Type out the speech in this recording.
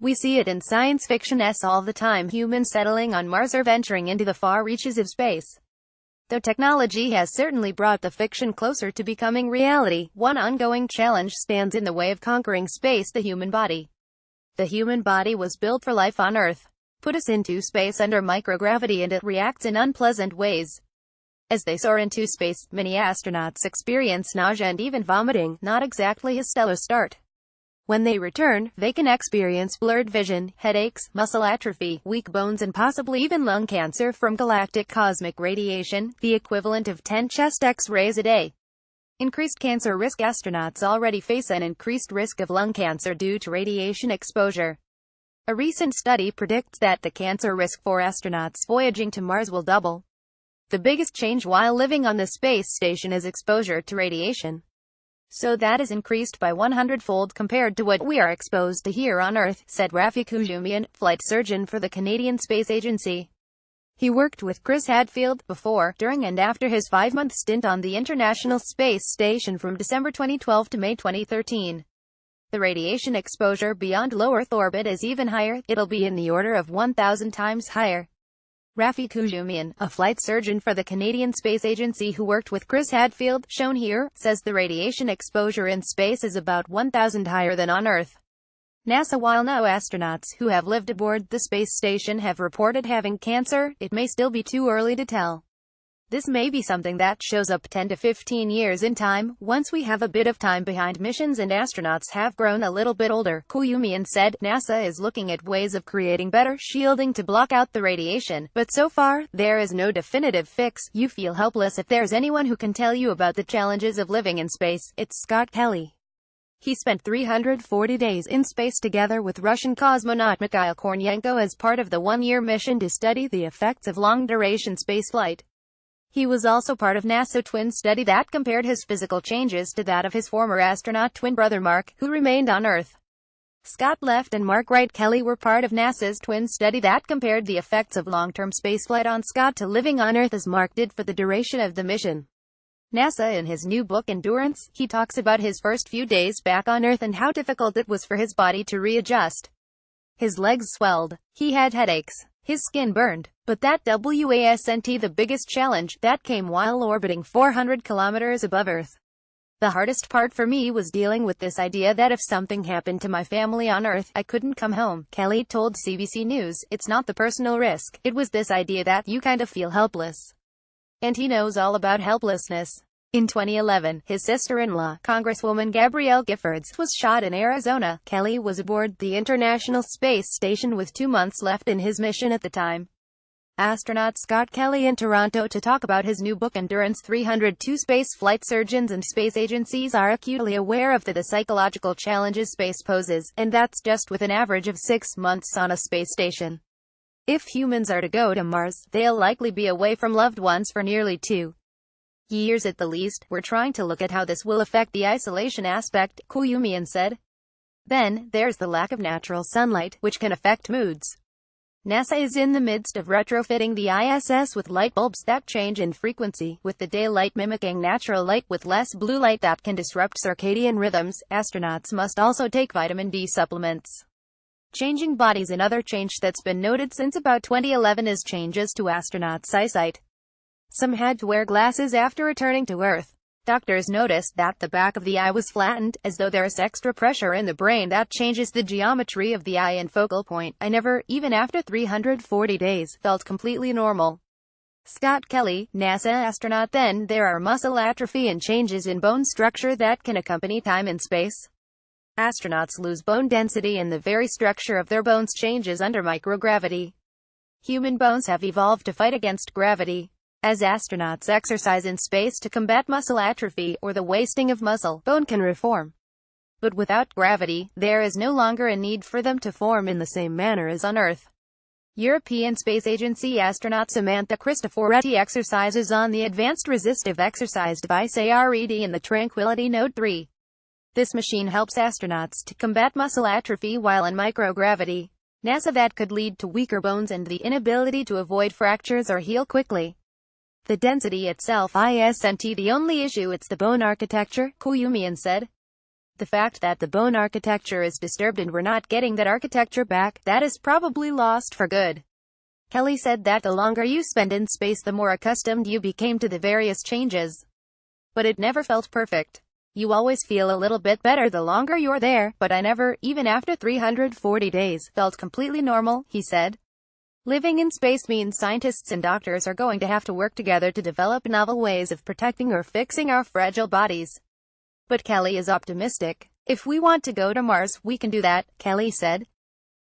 We see it in science fiction all the time, humans settling on Mars or venturing into the far reaches of space. Though technology has certainly brought the fiction closer to becoming reality, one ongoing challenge stands in the way of conquering space: the human body. The human body was built for life on Earth. Put us into space under microgravity and it reacts in unpleasant ways. As they soar into space, many astronauts experience nausea and even vomiting, not exactly a stellar start. When they return, they can experience blurred vision, headaches, muscle atrophy, weak bones and possibly even lung cancer from galactic cosmic radiation, the equivalent of 10 chest X-rays a day. Increased cancer risk: astronauts already face an increased risk of lung cancer due to radiation exposure. A recent study predicts that the cancer risk for astronauts voyaging to Mars will double. The biggest change while living on the space station is exposure to radiation. So that is increased by 100-fold compared to what we are exposed to here on Earth, said Rafi Koujoumyan, flight surgeon for the Canadian Space Agency. He worked with Chris Hadfield before, during and after his 5-month stint on the International Space Station from December 2012 to May 2013. The radiation exposure beyond low Earth orbit is even higher. It'll be in the order of 1,000 times higher. Rafi Koujoumyan, a flight surgeon for the Canadian Space Agency who worked with Chris Hadfield, shown here, says the radiation exposure in space is about 1,000 higher than on Earth. NASA: while no astronauts who have lived aboard the space station have reported having cancer, it may still be too early to tell. This may be something that shows up 10 to 15 years in time, once we have a bit of time behind missions and astronauts have grown a little bit older. Koujoumyan said, NASA is looking at ways of creating better shielding to block out the radiation, but so far, there is no definitive fix. You feel helpless if there's anyone who can tell you about the challenges of living in space. It's Scott Kelly. He spent 340 days in space together with Russian cosmonaut Mikhail Kornienko as part of the one-year mission to study the effects of long-duration spaceflight. He was also part of NASA's twin study that compared his physical changes to that of his former astronaut twin brother Mark, who remained on Earth. Scott left and Mark Wright Kelly were part of NASA's twin study that compared the effects of long-term spaceflight on Scott to living on Earth as Mark did for the duration of the mission. NASA: in his new book Endurance, he talks about his first few days back on Earth and how difficult it was for his body to readjust. His legs swelled. He had headaches. His skin burned. But that wasn't the biggest challenge. That came while orbiting 400 kilometers above Earth. The hardest part for me was dealing with this idea that if something happened to my family on Earth, I couldn't come home, Kelly told CBC News. It's not the personal risk. It was this idea that you kind of feel helpless. And he knows all about helplessness. In 2011, his sister-in-law, Congresswoman Gabrielle Giffords, was shot in Arizona. Kelly was aboard the International Space Station with 2 months left in his mission at the time. Astronaut Scott Kelly in Toronto to talk about his new book Endurance 302. Space flight surgeons and space agencies are acutely aware of the psychological challenges space poses, and that's just with an average of 6 months on a space station. If humans are to go to Mars, they'll likely be away from loved ones for nearly 2 years at the least. We're trying to look at how this will affect the isolation aspect, Koujoumyan said. Then, there's the lack of natural sunlight, which can affect moods. NASA is in the midst of retrofitting the ISS with light bulbs that change in frequency, with the daylight mimicking natural light with less blue light that can disrupt circadian rhythms. Astronauts must also take vitamin D supplements. Changing bodies. Another change that's been noted since about 2011 is changes to astronauts' eyesight. Some had to wear glasses after returning to Earth. Doctors noticed that the back of the eye was flattened, as though there's extra pressure in the brain that changes the geometry of the eye and focal point. I never, even after 340 days, felt completely normal. Scott Kelly, NASA astronaut. Then there are muscle atrophy and changes in bone structure that can accompany time in space. Astronauts lose bone density and the very structure of their bones changes under microgravity. Human bones have evolved to fight against gravity. As astronauts exercise in space to combat muscle atrophy, or the wasting of muscle, bone can reform. But without gravity, there is no longer a need for them to form in the same manner as on Earth. European Space Agency astronaut Samantha Cristoforetti exercises on the Advanced Resistive Exercise Device ARED in the Tranquility Node 3. This machine helps astronauts to combat muscle atrophy while in microgravity. NASA: that could lead to weaker bones and the inability to avoid fractures or heal quickly. The density itself isn't the only issue, it's the bone architecture, Koujoumyan said. The fact that the bone architecture is disturbed and we're not getting that architecture back, that is probably lost for good. Kelly said that the longer you spend in space, the more accustomed you became to the various changes. But it never felt perfect. You always feel a little bit better the longer you're there, but I never, even after 340 days, felt completely normal, he said. Living in space means scientists and doctors are going to have to work together to develop novel ways of protecting or fixing our fragile bodies. But Kelly is optimistic. If we want to go to Mars, we can do that, Kelly said.